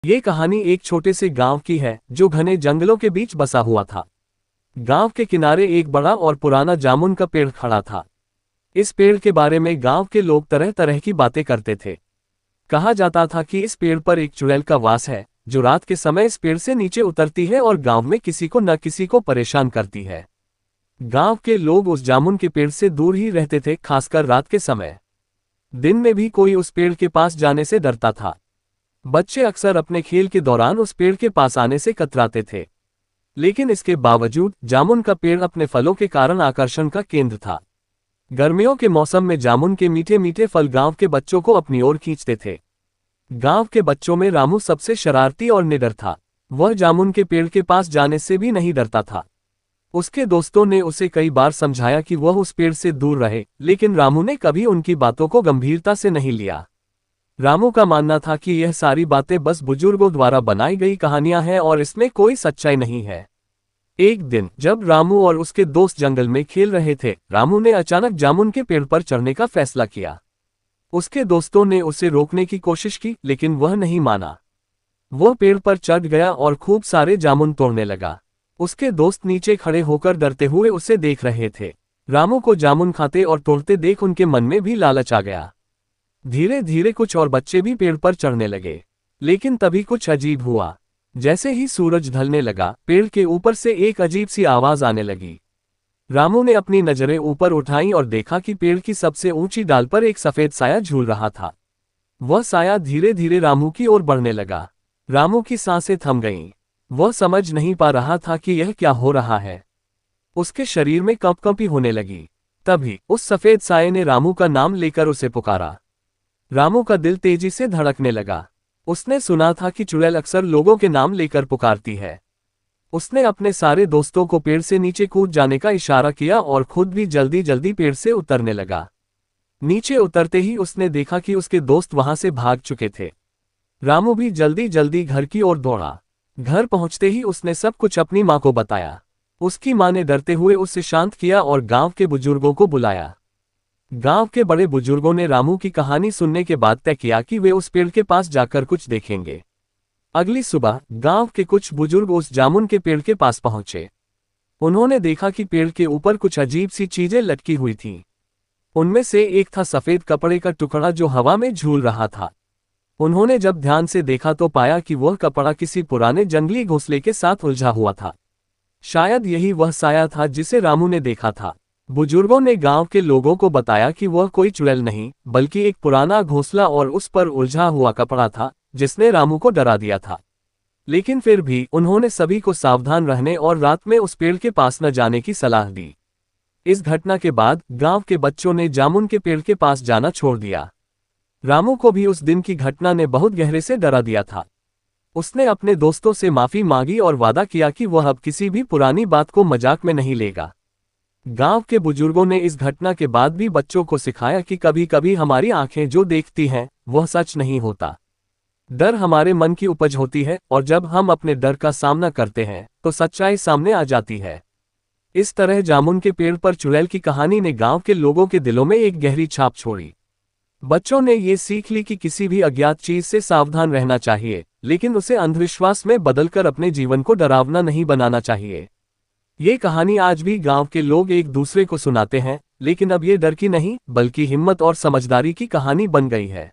ये कहानी एक छोटे से गांव की है जो घने जंगलों के बीच बसा हुआ था। गांव के किनारे एक बड़ा और पुराना जामुन का पेड़ खड़ा था। इस पेड़ के बारे में गांव के लोग तरह तरह की बातें करते थे। कहा जाता था कि इस पेड़ पर एक चुड़ैल का वास है जो रात के समय इस पेड़ से नीचे उतरती है और गांव में किसी को न किसी को परेशान करती है। गांव के लोग उस जामुन के पेड़ से दूर ही रहते थे, खासकर रात के समय। दिन में भी कोई उस पेड़ के पास जाने से डरता था। बच्चे अक्सर अपने खेल के दौरान उस पेड़ के पास आने से कतराते थे, लेकिन इसके बावजूद जामुन का पेड़ अपने फलों के कारण आकर्षण का केंद्र था। गर्मियों के मौसम में जामुन के मीठे मीठे फल गांव के बच्चों को अपनी ओर खींचते थे। गांव के बच्चों में रामू सबसे शरारती और निडर था। वह जामुन के पेड़ के पास जाने से भी नहीं डरता था। उसके दोस्तों ने उसे कई बार समझाया कि वह उस पेड़ से दूर रहे, लेकिन रामू ने कभी उनकी बातों को गंभीरता से नहीं लिया। रामू का मानना था कि यह सारी बातें बस बुजुर्गों द्वारा बनाई गई कहानियां हैं और इसमें कोई सच्चाई नहीं है। एक दिन जब रामू और उसके दोस्त जंगल में खेल रहे थे, रामू ने अचानक जामुन के पेड़ पर चढ़ने का फैसला किया। उसके दोस्तों ने उसे रोकने की कोशिश की, लेकिन वह नहीं माना। वह पेड़ पर चढ़ गया और खूब सारे जामुन तोड़ने लगा। उसके दोस्त नीचे खड़े होकर डरते हुए उसे देख रहे थे। रामू को जामुन खाते और तोड़ते देख उनके मन में भी लालच आ गया। धीरे धीरे कुछ और बच्चे भी पेड़ पर चढ़ने लगे, लेकिन तभी कुछ अजीब हुआ। जैसे ही सूरज ढलने लगा, पेड़ के ऊपर से एक अजीब सी आवाज आने लगी। रामू ने अपनी नजरें ऊपर उठाई और देखा कि पेड़ की सबसे ऊंची डाल पर एक सफेद साया झूल रहा था। वह साया धीरे धीरे रामू की ओर बढ़ने लगा। रामू की सांसें थम गईं। वह समझ नहीं पा रहा था कि यह क्या हो रहा है। उसके शरीर में कंपकंपी होने लगी। तभी उस सफेद साये ने रामू का नाम लेकर उसे पुकारा। रामू का दिल तेजी से धड़कने लगा। उसने सुना था कि चुड़ैल अक्सर लोगों के नाम लेकर पुकारती है। उसने अपने सारे दोस्तों को पेड़ से नीचे कूद जाने का इशारा किया और खुद भी जल्दी जल्दी पेड़ से उतरने लगा। नीचे उतरते ही उसने देखा कि उसके दोस्त वहां से भाग चुके थे। रामू भी जल्दी जल्दी घर की ओर दौड़ा। घर पहुंचते ही उसने सब कुछ अपनी मां को बताया। उसकी मां ने डरते हुए उसे शांत किया और गांव के बुजुर्गों को बुलाया। गांव के बड़े बुजुर्गों ने रामू की कहानी सुनने के बाद तय किया कि वे उस पेड़ के पास जाकर कुछ देखेंगे। अगली सुबह गांव के कुछ बुजुर्ग उस जामुन के पेड़ के पास पहुंचे। उन्होंने देखा कि पेड़ के ऊपर कुछ अजीब सी चीजें लटकी हुई थीं। उनमें से एक था सफेद कपड़े का टुकड़ा जो हवा में झूल रहा था। उन्होंने जब ध्यान से देखा तो पाया कि वह कपड़ा किसी पुराने जंगली घोंसले के साथ उलझा हुआ था। शायद यही वह साया था जिसे रामू ने देखा था। बुजुर्गों ने गांव के लोगों को बताया कि वह कोई चुड़ैल नहीं, बल्कि एक पुराना घोंसला और उस पर उलझा हुआ कपड़ा था जिसने रामू को डरा दिया था। लेकिन फिर भी उन्होंने सभी को सावधान रहने और रात में उस पेड़ के पास न जाने की सलाह दी। इस घटना के बाद गांव के बच्चों ने जामुन के पेड़ के पास जाना छोड़ दिया। रामू को भी उस दिन की घटना ने बहुत गहरे से डरा दिया था। उसने अपने दोस्तों से माफी मांगी और वादा किया कि वह अब किसी भी पुरानी बात को मजाक में नहीं लेगा। गांव के बुजुर्गों ने इस घटना के बाद भी बच्चों को सिखाया कि कभी कभी हमारी आंखें जो देखती हैं वह सच नहीं होता। डर हमारे मन की उपज होती है और जब हम अपने डर का सामना करते हैं तो सच्चाई सामने आ जाती है। इस तरह जामुन के पेड़ पर चुड़ैल की कहानी ने गांव के लोगों के दिलों में एक गहरी छाप छोड़ी। बच्चों ने ये सीख ली कि किसी भी अज्ञात चीज से सावधान रहना चाहिए, लेकिन उसे अंधविश्वास में बदलकर अपने जीवन को डरावना नहीं बनाना चाहिए। ये कहानी आज भी गांव के लोग एक दूसरे को सुनाते हैं, लेकिन अब ये डर की नहीं बल्कि हिम्मत और समझदारी की कहानी बन गई है।